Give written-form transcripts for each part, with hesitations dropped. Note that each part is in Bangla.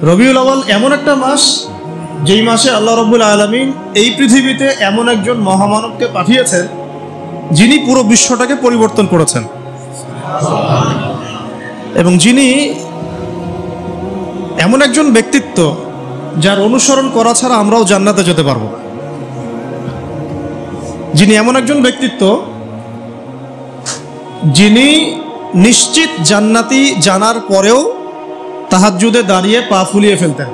রবিউল আউয়াল এমন একটা মাস যেই মাসে আল্লাহ রাব্বুল আলামিন এই পৃথিবীতে এমন একজন মহামানবকে পাঠিয়েছেন যিনি পুরো বিশ্বটাকে পরিবর্তন করেছেন এবং যিনি এমন একজন ব্যক্তিত্ব যার অনুসরণ করা ছাড়া আমরাও জান্নাতে যেতে পারবো না। যিনি এমন একজন ব্যক্তিত্ব যিনি নিশ্চিত জান্নাতি জানার পরেও তাহাজ্জুদে দাঁড়িয়ে পা ফুলিয়ে ফেলতেন,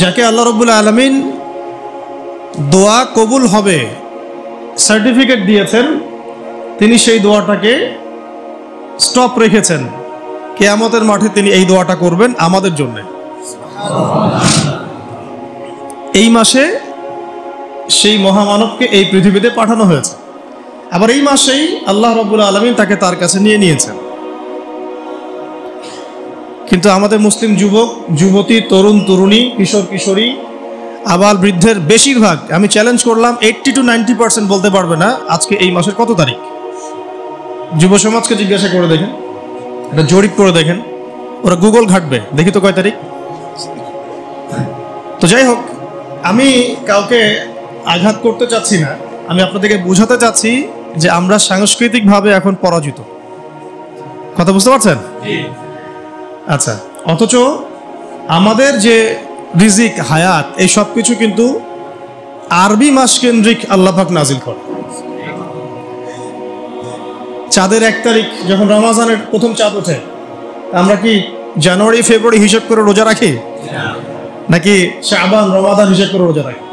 যাকে আল্লাহ রাব্বুল আলামিন দোয়া কবুল হবে সার্টিফিকেট দিয়েছেন, তিনি সেই দোয়াটাকে স্টপ রেখেছেন। কিয়ামতের মাঠে তিনি এই দোয়াটা করবেন আমাদের জন্য। এই মাসে সেই মহামানবকে এই পৃথিবীতে পাঠানো হয়েছে। আবার এই মাসেই আল্লাহ রাব্বুল আলামিন তাকে তার কাছে নিয়ে নিয়েছেন। কিন্তু আমাদের মুসলিম যুবক যুবতী, তরুণ তরুণী, কিশোর কিশোরী, আবার বৃদ্ধের বেশিরভাগ, আমি চ্যালেঞ্জ করলাম 80 to 90% বলতে পারবে না আজকে এই মাসের কত তারিখ। যুব সমাজকে জিজ্ঞাসা করে দেখেন, এটা জরিপ করে দেখেন, ওরা গুগল ঘাটবে, দেখি তো কয় তারিখ। তো যাই হোক, আমি কাউকে আঘাত করতে চাচ্ছি না, আমি আপনাদেরকে বোঝাতে চাচ্ছি যে আমরা সাংস্কৃতিকভাবে এখন পরাজিত। কথা বুঝতে পারছেন? আচ্ছা, অথচ আমাদের যে রিজিক, হায়াত, এই সব কিছু কিন্তু আরবি মাস কেন্দ্রিক আল্লাহ পাক নাজিল করে। চাঁদের 1 তারিখ যখন রমজানের প্রথম চাঁদ ওঠে, আমরা কি জানুয়ারি ফেব্রুয়ারি হিসাব করে রোজা রাখি, নাকি শাবান রমাদান হিসাব করে রোজা রাখি?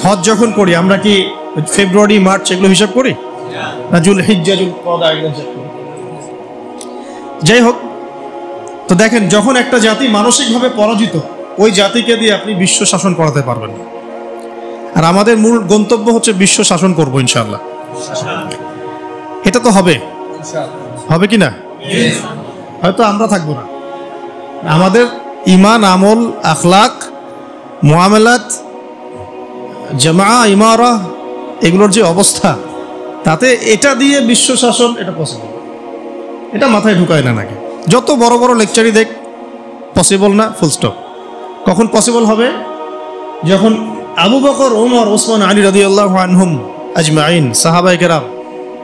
হজ যখন করি আমরা কি ফেব্রুয়ারি মার্চ এগুলো হিসাব করি, না জুলহিজ্জা জুলকদা এগুলো হিসাব করি? যাই হোক, তো দেখেন, যখন একটা জাতি মানসিকভাবে পরাজিত, ওই জাতিকে দিয়ে আপনি বিশ্ব শাসন করাতে পারবেন না। আর আমাদের মূল গন্তব্য হচ্ছে বিশ্ব শাসন করব ইনশাআল্লাহ। এটা তো হবে, হবে কি না? হয়তো আমরা থাকবো না, আমাদের ইমান, আমল, আখলাক, মুআমালাত, জামা, ইমারা, এগুলোর যে অবস্থা, তাতে এটা দিয়ে বিশ্ব শাসন এটা পসিবল। এটা মাথায় ঢুকায় না নাকি? যত বড় বড় লেকচারই দেখ, পসিবল না, ফুল স্টপ। কখন পসিবল হবে? যখন আবু বকর, ওমর, ওসমান, আলী রাদিয়াল্লাহু আনহুম আজমাইন, সাহাবায়ে কেরাম,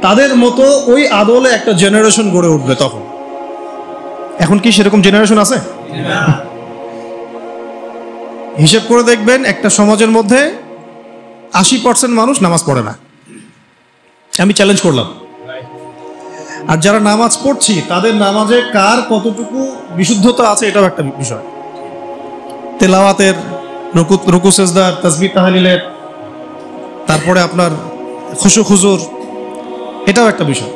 তাদের মতো ওই আদলে একটা জেনারেশন গড়ে উঠবে তখন। এখন কি সেরকম জেনারেশন আছে? হিসেব করে দেখবেন, একটা সমাজের মধ্যে 80% মানুষ নামাজ পড়ে না। আমি চ্যালেঞ্জ করলাম। আর যারা নামাজ পড়ছি তাদের নামাজে কার কতটুকু বিশুদ্ধতা আছে এটাও একটা বিষয়। তেলাওয়াতের, রুকু সেজদার, তাসবিহ তাহলিলের, তারপরে আপনার খুশু খুজুর, এটাও একটা বিষয়।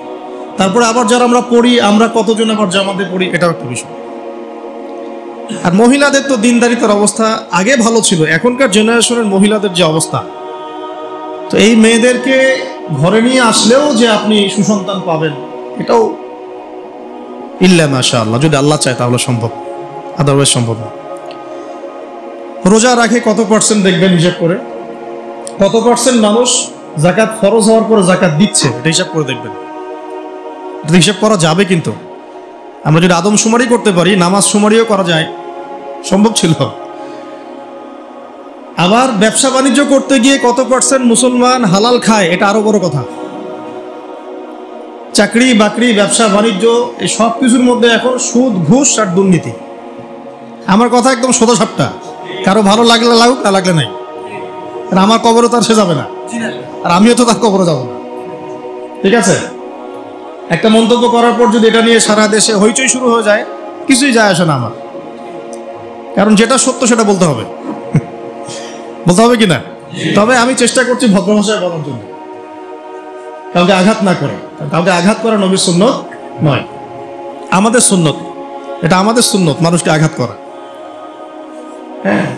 তারপরে আবার যারা আমরা পড়ি, আমরা কতজন আবার জামাতে পড়ি, এটাও একটা বিষয়। আর মহিলাদের তো দিনদারিতার অবস্থা আগে ভালো ছিল, এখনকার জেনারেশনের মহিলাদের যে অবস্থা, তো এই মেয়েদেরকে ঘরে নিয়ে আসলেও যে আপনি সুসন্তান পাবেন, এটাও ইল্লা মাশাআল্লাহ, যদি আল্লাহ চায় তাহলে সম্ভব, আদারওয়াইজ সম্ভব না। রোজা রাখে কত পার্সেন্ট দেখবেন হিসাব করে, কত পার্সেন্ট মানুষ যাকাত ফরজ হওয়ার পরে যাকাত দিচ্ছে, এটা হিসাব করে দেখবেন। এটা হিসাব করা যাবে, কিন্তু আমরা যদি আদমশুমারি করতে পারি, নামাজ শুমারিও করা যায়, সম্ভব ছিল। আবার ব্যবসা বাণিজ্য করতে গিয়ে কত পার্সেন্ট মুসলমান হালাল খায়, এটা আরো বড় কথা। চাকরি বাকরি, ব্যবসা বাণিজ্য, এই সব কিছুর মধ্যে এখন সুদ, ঘুষ আর দুর্নীতি। আমার কথা একদম সোজা সাপটা, কারো ভালো লাগলে লাগুক, না লাগলে নাই। আর আমার কবরে তার সে যাবে না, আর আমিও তো তার কবরে যাব না। ঠিক আছে? একটা মন্তব্য করার পর যদি এটা নিয়ে সারা দেশে হইচই শুরু হয়ে যায়, কিছুই যায় আসে না আমার। কারণ যেটা সত্য সেটা বলতে হবে, বলতে হবে কিনা? তবে আমি চেষ্টা করছি ভদ্র ভাষায় বলার জন্য, কাউকে আঘাত না করে। কাউকে আঘাত করা নবীর সুন্নত নয়, আমাদের সুন্নত। এটা আমাদের সুন্নত, মানুষকে আঘাত করা। হ্যাঁ,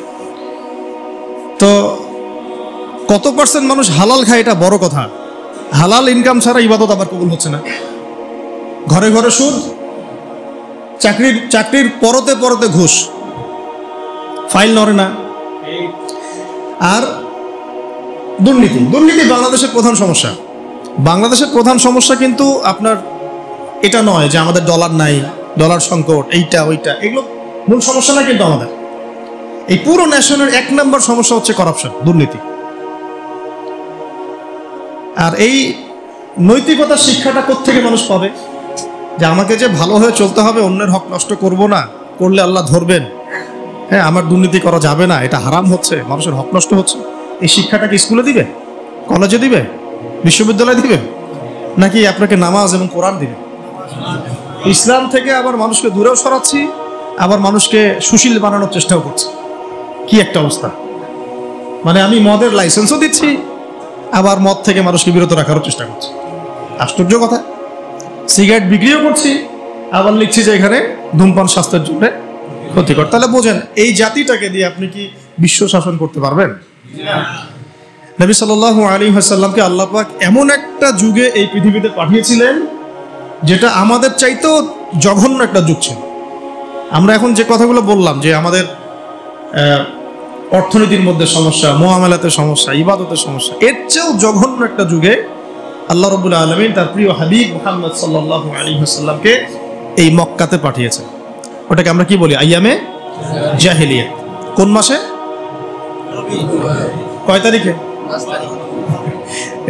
তো কত পার্সেন্ট মানুষ হালাল খায় এটা বড় কথা। হালাল ইনকাম ছাড়া ইবাদত আবার কবুল হচ্ছে না। ঘরে ঘরে সুদ, চাকরির পরতে পরতে ঘুষ, ফাইল নড়ে না। আর দুর্নীতি বাংলাদেশের প্রধান সমস্যা। বাংলাদেশের প্রধান সমস্যা কিন্তু আপনার এটা নয় যে আমাদের ডলার নাই, ডলার সংকট, এইটা ওইটা, এগুলো মূল সমস্যা না। কিন্তু আমাদের এই পুরো ন্যাশনের 1 নম্বর সমস্যা হচ্ছে করাপশন, দুর্নীতি। আর এই নৈতিকতার শিক্ষাটা কোত্থেকে মানুষ পাবে? যে আমাকে যে ভালো হয়ে চলতে হবে, অন্যের হক নষ্ট করব না, করলে আল্লাহ ধরবেন, হ্যাঁ আমার দুর্নীতি করা যাবে না, এটা হারাম হচ্ছে, মানুষের হক নষ্ট হচ্ছে। এই শিক্ষাটা কি স্কুলে দিবে, কলেজে দিবে, বিশ্ববিদ্যালয়ে দিবে, নাকি আপনাকে নামাজ এবং কোরআন দিবে? ইসলাম থেকে আবার মানুষকে দূরেও সরাচ্ছি, আবার মানুষকে সুশীল বানানোর চেষ্টাও করছি। কি একটা অবস্থা! মানে আমি মদের লাইসেন্সও দিচ্ছি, আবার মদ থেকে মানুষকে বিরত রাখারও চেষ্টা করছি। আশ্চর্য কথা। সিগারেট বিক্রিও করছি, আবার লিখছি যে এখানে ধূমপান স্বাস্থ্যের জন্য ক্ষতিকর। তাহলে বোঝেন, এই জাতিটাকে দিয়ে আপনি কি বিশ্ব শাসন করতে পারবেন? নবী সাল্লাল্লাহু আলাইহি ওয়াসাল্লামকে আল্লাহ পাক এমন একটা যুগে এই পৃথিবীতে পাঠিয়েছিলেন যেটা আমাদের চাইতেও জঘন্য একটা যুগ ছিল। আমরা এখন যে কথাগুলো বললাম, যে আমাদের অর্থনীতির মধ্যে সমস্যা, মুআমালাতের সমস্যা, ইবাদতের সমস্যা, এর চেয়েও জঘন্য একটা যুগে আল্লাহ রাব্বুল আলামিন তার প্রিয় হাবিব মুহাম্মদ সাল্লাল্লাহু আলাইহি ওয়াসাল্লামকে এই মক্কাতে পাঠিয়েছেন। ওটাকে আমরা কি বলি? আইয়ামে জাহিলিয়া। কোন মাসে? কয় তারিখে?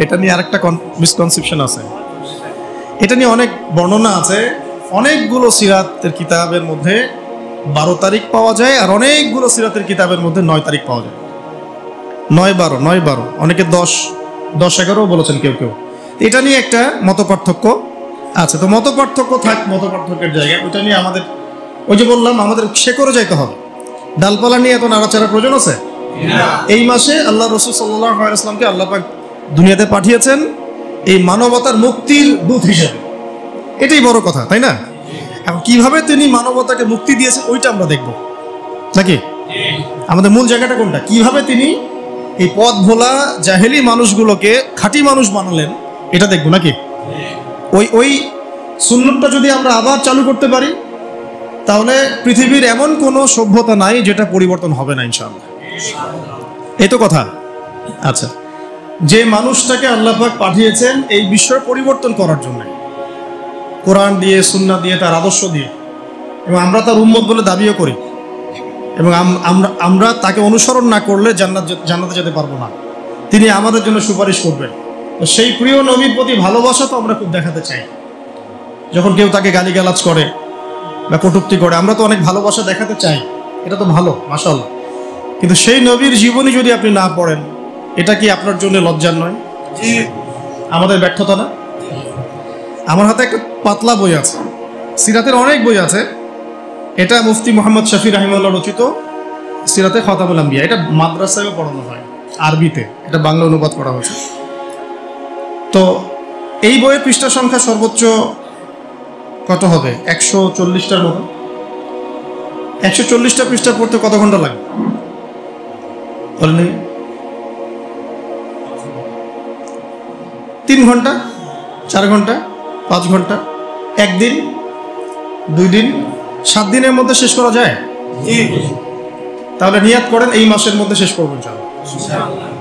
এটা নিয়ে আরেকটা মিসকনসেপশন আছে, এটা নিয়ে অনেক বর্ণনা আছে। অনেকগুলো সিরাতের কিতাবের মধ্যে 12 তারিখ পাওয়া যায়, আর অনেকগুলো সিরাতের কিতাবের মধ্যে 9 তারিখ পাওয়া যায়। 9-12, অনেকে 10-11 বলেছেন কেউ কেউ। এটা নিয়ে একটা মত পার্থক্য আছে। তো মত পার্থক্য থাক, মত পার্থক্যের জায়গায় ওইটা নিয়ে আমাদের, ওই যে বললাম, আমাদের শেকড়ে যাইতে হবে। ডালপালা নিয়ে এত নাড়াচাড়ার প্রয়োজন আছে? এই মাসে আল্লাহ রাসূল সাল্লাল্লাহু আলাইহি ওয়াসাল্লামকে আল্লাহ পাক দুনিয়াতে পাঠিয়েছেন এই মানবতার মুক্তির দূত হিসেবে। এটাই বড় কথা, তাই না? এখন কিভাবে তিনি মানবতাকে মুক্তি দিয়েছেন ওইটা আমরা দেখব, নাকি? আমাদের মূল জায়গাটা কোনটা? কিভাবে তিনি এই পথ ভোলা জাহেলি মানুষগুলোকে খাঁটি মানুষ বানালেন, এটা দেখব, নাকি? ওই সুন্নতটা যদি আমরা আবার চালু করতে পারি, তাহলে পৃথিবীর এমন কোনো সভ্যতা নাই যেটা পরিবর্তন হবে না ইনশাআল্লাহ। এই তো কথা। আচ্ছা, যে মানুষটাকে আল্লাহ পাক পাঠিয়েছেন এই বিষয় পরিবর্তন করার জন্য, কোরআন দিয়ে, সুন্নাহ দিয়ে, তার আদর্শ দিয়ে, এবং আমরা তার উম্মত বলে দাবিও করি, এবং আমরা তাকে অনুসরণ না করলে জান্নাতে যেতে পারবো না। তিনি আমাদের জন্য সুপারিশ করবেন। তো সেই প্রিয় নবীর প্রতি ভালোবাসা তো আমরা খুব দেখাতে চাই। যখন কেউ তাকে গালিগালাজ করে বা কটূক্তি করে, আমরা তো অনেক ভালোবাসা দেখাতে চাই, এটা তো ভালো, মাশাআল্লাহ। কিন্তু সেই নবীর জীবনী যদি আপনি না পড়েন, এটা কি আপনার জন্য লজ্জার নয়? আমাদের ব্যর্থতা না? আমার হাতে একটা পাতলা বই আছে, সিরাতের অনেক বই আছে। এটা মুফতি মোহাম্মদ শফি রাহিমাহুল্লাহ রচিত সিরাতে খতামুল আম্বিয়া। এটা মাদ্রাসায়ও পড়ানো হয় আরবিতে, এটা বাংলা অনুবাদ করা হয়েছে। তো এই বইয়ের পৃষ্ঠা সংখ্যা সর্বোচ্চ কত হবে? 140টার মতো। 140টা পৃষ্ঠা পড়তে কত ঘন্টা লাগে বলেন? 3 ঘন্টা, 4 ঘন্টা, 5 ঘন্টা, 1 দিন, 2 দিন, 7 দিনের মধ্যে শেষ করা যায়? তাহলে নিয়াত করেন এই মাসের মধ্যে শেষ করবেন ইনশাআল্লাহ।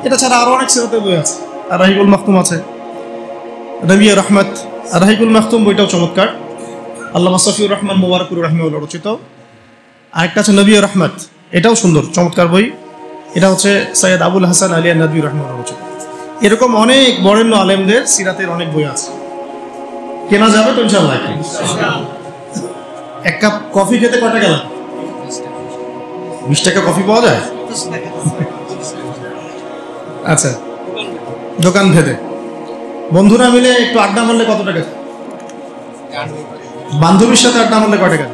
এটা ছাড়া আরো অনেক সিরাতের বই আছে। আর রাহিকুল মাখতুম আছে, নবিয়া রহমত। আর রাহিকুল মাখতুম বইটাও চমৎকার, আল্লামা সফিউর রহমান মুবারকুর রাহিমাহুল্লাহ রচিত। আরেকটা আছে নবিয়া রহমত, এটাও সুন্দর চমৎকার বই। এটা হচ্ছে সৈয়দ আবুল হাসান আলী নদভী রাহিমাহুল্লাহ রচিত। এরকম অনেক বরেণ্য আলেমদের সিরাতের অনেক বই আছে, কেনা যাবে তো ইনশাআল্লাহ। এক কাপ কফি খেতে কত টাকা লাগে? 20 টাকা কফি পাওয়া যায়? আচ্ছা, দোকান ভেদে। বন্ধুরা মিলে একটু আড্ডা মারলে কত টাকা? বান্ধবীর সাথে আড্ডা মারলে কয় টাকা?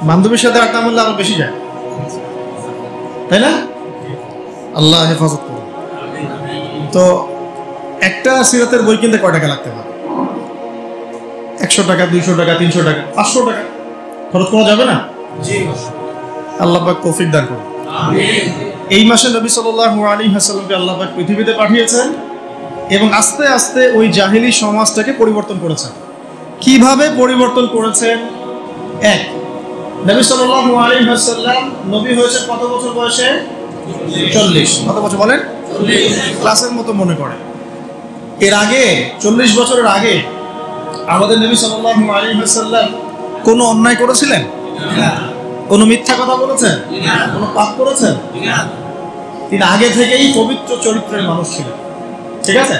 বান্ধবীর সাথে আড্ডা মারলে আরো বেশি যায়, তাই না? আল্লাহ হেফাজত করুন। তো একটা সিরাতের বই কিনতে কয় টাকা লাগতে পারে? 100 টাকা, 200 টাকা, 300 টাকা, 500 টাকা খরচ করা যাবে না? আল্লাহ পাক তৌফিক দান করুন। এই মাসে নবী সাল্লাল্লাহু আলাইহি ওয়াসাল্লামকে আল্লাহ পাক পৃথিবীতে পাঠিয়েছেন এবং আস্তে আস্তে ওই জাহিলি সমাজটাকে পরিবর্তন করেছেন। কিভাবে পরিবর্তন করেছেন? এক, নবী সাল্লাল্লাহু আলাইহি ওয়াসাল্লাম নবী হয়েছে কত বছর বয়সে? 40। কত বছর বলেন? 40। ক্লাসের মতো মনে করে। এর আগে 40 বছরের আগে আমাদের নবী সাল্লাল্লাহু আলাইহি ওয়াসাল্লাম কোনো অন্যায় করেছিলেন? কোনো মিথ্যা কথা বলেছেন? কোনো পাপ করেছেন? তিনি আগে থেকেই পবিত্র চরিত্রের মানুষ ছিলেন। ঠিক আছে,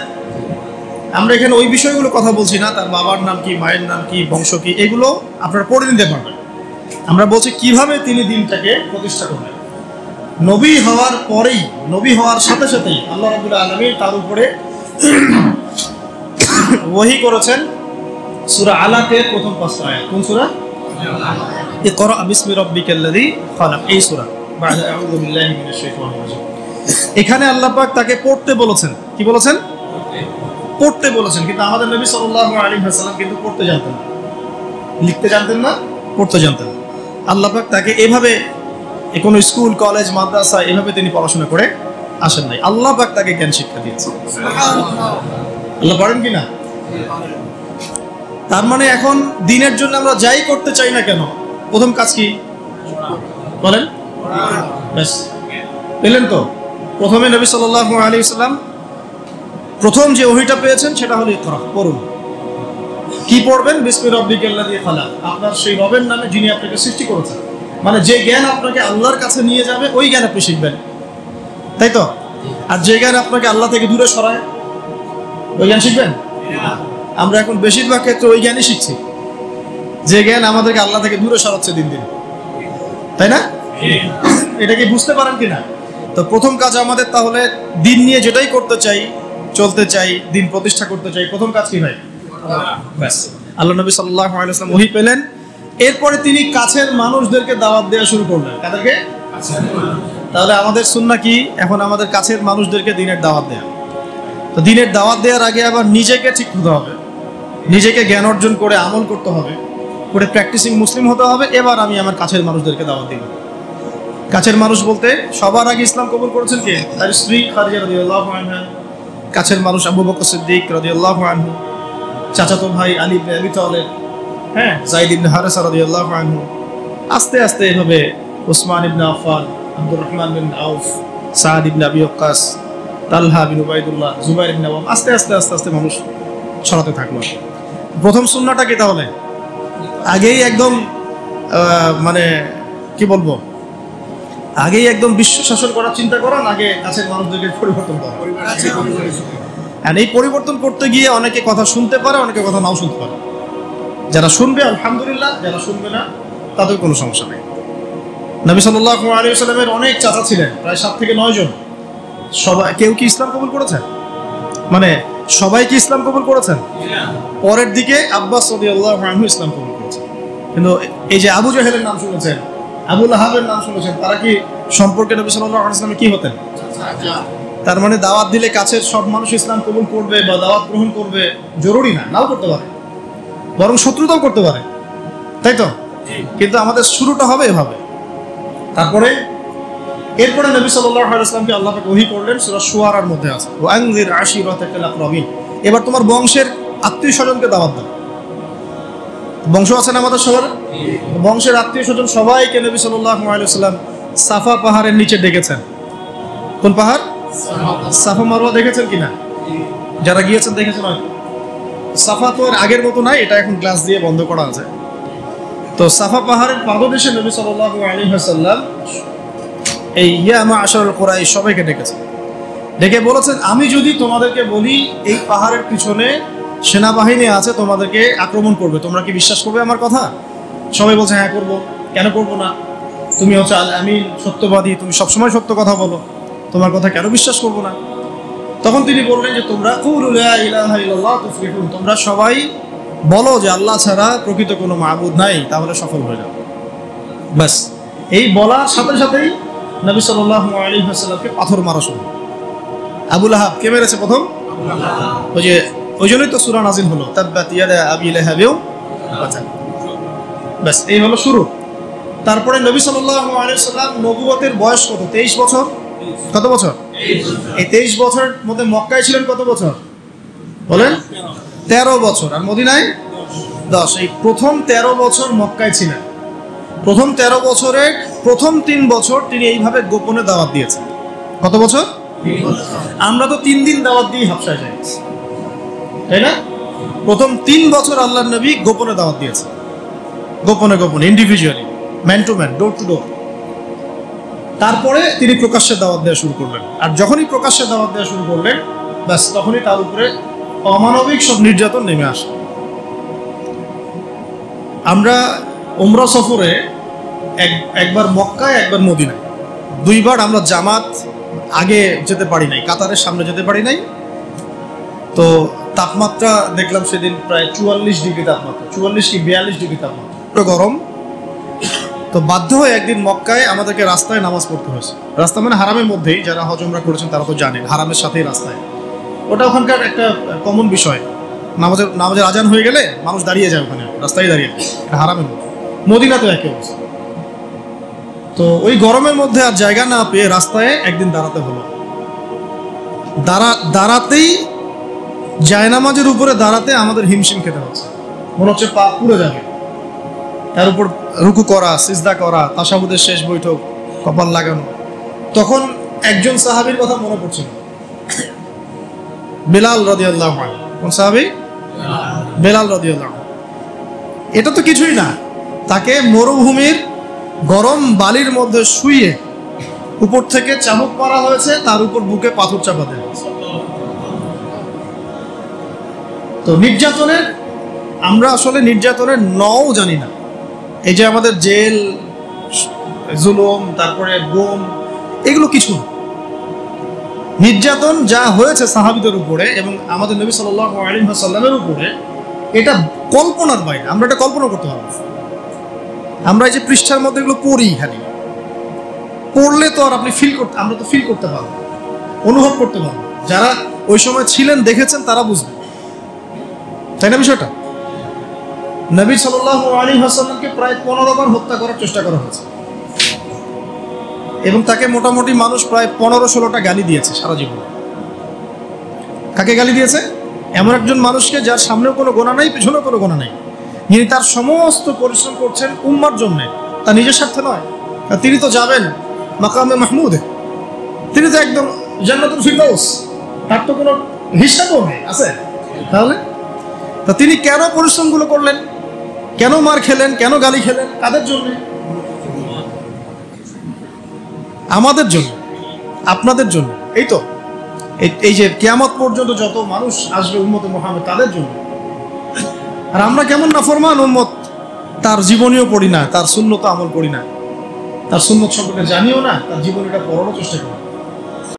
আমরা এখানে ওই বিষয়গুলো কথা বলছি না, তার বাবার নাম কি, মায়ের নাম কি, বংশ কি, এগুলো আপনারা পড়ে নিতে পারবেন। আমরা বলছি কিভাবে তিনি দিনটাকে প্রতিষ্ঠা করলেন। নবী হওয়ার পরেই, নবী হওয়ার সাথে সাথেই আল্লাহ রাব্বুল আলামিন তার উপরে ওহী করেছেন সূরা আলাকের প্রথম 5টা আয়াত। কোন সূরা? ইকরা বিসমি রাব্বিকাল্লাযী খালাক, এই সূরা। বা'দা আউযু বিল্লাহি মিনাশ শাইতানির রাজীম। এখানে আল্লাহ পাক তাকে পড়তে বলেছেন। কি বলেছেন? পড়তে বলেছেন। কিন্তু আমাদের নবী সাল্লাল্লাহু আলাইহি ওয়াসাল্লাম কিন্তু পড়তে জানতেন না, লিখতে জানতেন না, পড়তে জানতেন না। আল্লাহ পাক তাকে এভাবে কোনো স্কুল, কলেজ, মাদ্রাসা এভাবে তিনি পড়াশোনা করে আসেন নাই। আল্লাহ পাক তাকে জ্ঞান শিক্ষা দিয়েছেন। আল্লাহ পারেন কি না? তার মানে এখন দিনের জন্য আমরা যাই করতে চাই না কেন, প্রথম কাজ কি বলেন? ব্যাস, পেলেন তো? প্রথমে নবী সাল্লাল্লাহু আলাইহি ওয়াসাল্লাম প্রথম যে ওহীটা পেয়েছেন সেটা হলো ইকরা, পড়ুন। কি পড়বেন? বিসমি রাব্বিকাল্লাযী খালাক, আপনার সেই রবের নামে যিনি আপনাকে সৃষ্টি করেছেন। মানে যে জ্ঞান আপনাকে আল্লাহর কাছে নিয়ে যাবে ওই জ্ঞান আপনি শিখবেন, তাই তো? আর যে জ্ঞান আপনাকে আল্লাহ থেকে দূরে সরায় ওই জ্ঞান শিখবেন? আমরা এখন বেশিরভাগ ক্ষেত্রে ওই জ্ঞানই শিখছি যে জ্ঞান আমাদেরকে আল্লাহ থেকে দূরে সরাচ্ছে দিন দিন, তাই না? এটা কি বুঝতে পারেন কিনা? তো প্রথম কাজ আমাদের তাহলে দিন নিয়ে যেটাই করতে চাই, চলতে চাই, দিন প্রতিষ্ঠা করতে চাই, প্রথম কাজ কি ভাই? ব্যাস, আল্লাহ নবী সাল্লাল্লাহু আলাইহি ওয়াসাল্লাম ওহী পেলেন। এরপরে তিনি কাছের মানুষদেরকে দাওয়াত দেওয়া শুরু করলেন। কাদেরকে? তাহলে আমাদের সুন্নাহ কি? এখন আমাদের কাছের মানুষদেরকে দিনের দাওয়াত দেয়া। তো দিনের দাওয়াত দেওয়ার আগে আবার নিজেকে ঠিক হতে হবে, নিজেকে জ্ঞান অর্জন করে আমল করতে হবে, করে প্র্যাকটিসিং মুসলিম হতে হবে। এবার আমি আমার কাছের মানুষদেরকে দাওয়াত দিব। কাছের মানুষ বলতে সবার আগে ইসলাম কবুল করেছেন কে? তার স্ত্রী খাদিজা রাদিয়াল্লাহু আনহা, কাছের মানুষ আবু বকর সিদ্দিক রাদিয়াল্লাহু আনহু, চাচাতো ভাই আলী ইবনে আবি তালেব, হ্যাঁ, যায়েদ ইবনে হারেসা রাদিয়াল্লাহু আনহু, আস্তে আস্তে এভাবে উসমান ইবনে আফফান, আব্দুর রহমান বিন আউফ, সাদ ইবনে আবি ওয়াক্কাস, তালহা বিন উবাইদুল্লাহ, জুবাইর ইবনে আওয়াম, আস্তে আস্তে আস্তে আস্তে মানুষ ছড়াতে থাকলো। প্রথম সুন্নাহটা কি তাহলে? আগেই একদম মানে কি বলবো, আগেই একদম বিশ্ব শাসন করার চিন্তা করা, আগে কাছের মানুষদেরকে পরিবর্তন করা। আর এই পরিবর্তন করতে গিয়ে অনেকে কথা শুনতে পারে, অনেকে কথা নাও শুনতে পারে। যারা শুনবে আলহামদুলিল্লাহ, যারা শুনবে না তাদের কোনো সমস্যা নেই। নবী সাল্লাল্লাহু আলাইহি ওয়াসাল্লামের অনেক চাচা ছিলেন, প্রায় 7 থেকে 9 জন। সবাই, কেউ কি ইসলাম কবুল করেছেন? মানে সবাই কি ইসলাম কবুল করেছেন? পরের দিকে আব্বাস রাদিয়াল্লাহু আনহু ইসলাম কবুল করেছেন। কিন্তু এই যে আবু জাহেলের নাম শুনেছেন, আবু লাহাবের নাম শুনেছেন, তারা কি সম্পর্কে নবী সাল্লাল্লাহু আলাইহি ওয়াসাল্লাম কি হতেন? তার মানে দাওয়াত দিলে কাছের সব মানুষ ইসলাম কবুল করবে বা দাওয়াত গ্রহণ করবে জরুরি না, নাও করতে পারে, বরং শত্রুতাও করতে পারে, তাই তো? কিন্তু আমাদের শুরুটা হবে এভাবে। তারপরে এরপরে নবী সাল্লাল্লাহু আলাইহি ওয়াসাল্লামকে আল্লাহ পাক ওহী করলেন, সূরা শুআরার মধ্যে আছে ওয়া আনজির আশিরাতাকাল আকরাবিন। এবার তোমার বংশের আত্মীয় স্বজনকে দাওয়াত দাও। বংশ আছে না আমাদের সবার? বংশের আত্মীয় স্বজন সবাইকে নবী সাল্লাল্লাহু আলাইহি ওয়াসাল্লাম সাফা পাহাড়ের নিচে ডেকেছেন। কোন পাহাড়? সাফা মারওয়া দেখেছেন কিনা? যারা গিয়েছেন দেখেছেন হয়তো। সাফা তো আর আগের মতো নাই, এটা এখন গ্লাস দিয়ে বন্ধ করা আছে। তো সাফা পাহাড়ের পাদদেশে নবী সাল্লাল্লাহু আলাইহি ওয়াসাল্লাম এই ইয়া মা'আশারাল কুরাইশ সবাইকে ডেকেছেন। ডেকে বলেছেন, আমি যদি তোমাদেরকে বলি এই পাহাড়ের পিছনে সেনাবাহিনী আছে, তোমাদেরকে আক্রমণ করবে, তোমরা কি বিশ্বাস করবে আমার কথা? সবাই বলছে হ্যাঁ করব। কেন করব না? তুমি হচ্ছে আল আমিন, সত্যবাদী, তুমি সবসময় সত্য কথা বলো, তোমার কথা কেন বিশ্বাস করব না? তখন তিনি বললেন যে তোমরা কুলু লা ইলাহা ইল্লাল্লাহ তুফলিহুন, তোমরা সবাই বলো যে আল্লাহ ছাড়া প্রকৃত কোনো মাবুদ নাই, তাহলে সফল হয়ে যাবে। ব্যাস, এই বলার সাথে সাথেই নবী সাল্লাল্লাহু আলাইহি ওয়াসাল্লামকে পাথর মারা শুরু। আবু লাহাব কে মেরেছে প্রথম? ওই জন্যই তো সূরা নাজিল হলো, তাব্বাত ইয়াদা আবি লাহাবিও। ব্যাস, এই হলো শুরু। তারপরে নবী সাল্লাল্লাহু আলাইহি ওয়াসাল্লাম নবুয়তের বয়স কত? 23 বছর। কত বছর? এই 23 বছরের মধ্যে মক্কায় ছিলেন কত বছর বলেন? 13 বছর। আর মদিনায় 10। এই প্রথম 13 বছর মক্কায় ছিলেন। প্রথম 13 বছরের প্রথম 3 বছর তিনি এইভাবে গোপনে দাওয়াত দিয়েছেন। কত বছর? 3 বছর। আমরা তো 3 দিন দাওয়াত দিয়ে হাবশায় যাই, তাই না? প্রথম 3 বছর আল্লাহর নবী গোপনে দাওয়াত দিয়েছে, গোপনে গোপনে, individually, man to man, door to door. তারপরে তিনি প্রকাশ্যে দাওয়াত দেওয়া শুরু করলেন। আর যখনই প্রকাশ্যে দাওয়াত দেওয়া শুরু করলেন, ব্যাস তখনই তার উপরে অমানবিক সব নির্যাতন নেমে আসে। আমরা উমরা সফরে একবার মক্কায়, একবার মদিনায়, 2 বার আমরা জামাত আগে যেতে পারি নাই, কাতারের সামনে যেতে পারি নাই। তো তাপমাত্রা দেখলাম সেদিন প্রায় 44 ডিগ্রি তাপমাত্রা, 44 কি 42 ডিগ্রি তাপমাত্রা, গরম। তো বাধ্য হয়ে একদিন মক্কায় আমাদেরকে রাস্তায় নামাজ পড়তে হয়েছে। রাস্তা মানে হারামের মধ্যেই, যারা হজ উমরা করেছেন তারা তো জানেন, হারামের সাথেই রাস্তায়। ওটা ওখানকার একটা কমন বিষয়, নামাজের আজান হয়ে গেলে মানুষ দাঁড়িয়ে যায় ওখানে, রাস্তায় দাঁড়িয়ে যায়, এটা হারামের মধ্যে। মদিনাতেও একই অবস্থা। তো ওই গরমের মধ্যে আর জায়গা না পেয়ে রাস্তায় একদিন দাঁড়াতে হলো। দাঁড়াতেই, জায়নামাজের উপরে দাঁড়াতে আমাদের হিমশিম খেতে হচ্ছে, মনে হচ্ছে পা পুড়ে যাবে। তার উপর রুকু করা, সিজদা করা, তাশাহুদের শেষ বৈঠক, কপাল লাগানো। তখন একজন সাহাবীর কথা মনে পড়ছিল, বেলাল রাদিয়াল্লাহু আনহু। কোন সাহাবী? বেলাল রাদিয়াল্লাহু আনহু। এটা তো কিছুই না, তাকে মরুভূমির গরম বালির মধ্যে শুইয়ে উপর থেকে চাবুক মারা হয়েছে, তার উপর বুকে পাথর চাপা দেওয়া হয়েছে। তো নির্যাতনের, আমরা আসলে নির্যাতনের নও জানি না। এই যে আমাদের জেল, জুলুম, তারপরে গুম, এগুলো কিছু না। নির্যাতন যা হয়েছে সাহাবীদের উপরে এবং আমাদের নবী সাল্লাল্লাহু আলাইহি ওয়াসাল্লামের উপরে, এটা কল্পনার বাইরে। আমরা এটা কল্পনা করতে পারবো। আমরা এই যে পৃষ্ঠার মধ্যে এগুলো পড়ি, খালি পড়লে তো আর আপনি আমরা তো ফিল করতে পারবো, অনুভব করতে পারবো। যারা ওই সময় ছিলেন, দেখেছেন, তারা বুঝবে, তাই না বিষয়টা? নবী সাল্লাল্লাহু আলাইহি ওয়াসাল্লামকে প্রায় 15 বার হত্যা করার চেষ্টা করা হয়েছে এবং তাকে মোটামুটি মানুষ প্রায় 15-16টা গালি দিয়েছে সারা জীবনে। কাকে গালি দিয়েছে? এমন একজন মানুষকে যার সামনেও কোনো গোনা নাই, পিছনেও কোনো গোনা নাই, যিনি তার সমস্ত পরিশ্রম করছেন উম্মার জন্য, তার নিজের স্বার্থে নয়। আর তিনি তো যাবেন মাকামে মাহমুদে, তিনি তো একদম জান্নাতুল ফিরদাউস, তার তো কোনো হিসাবও নেই, আছে? তাহলে তা তিনি কেন পরিশ্রমগুলো করলেন, কেন মার খেলেন, কেন গালি খেলেন? কাদের জন্য? আমাদের জন্য, আপনাদের জন্য। এই তো এই যে কিয়ামত পর্যন্ত যত মানুষ আসবে উম্মতে মুহাম্মদ, তাদের জন্য। আর আমরা কেমন নাফরমান উম্মত, তার জীবনীও পড়ি না, তার সুন্নত আমল করি না, তার সুন্নত সম্পর্কে জানিও না, তার জীবনীটা পড়ারও চেষ্টা করি।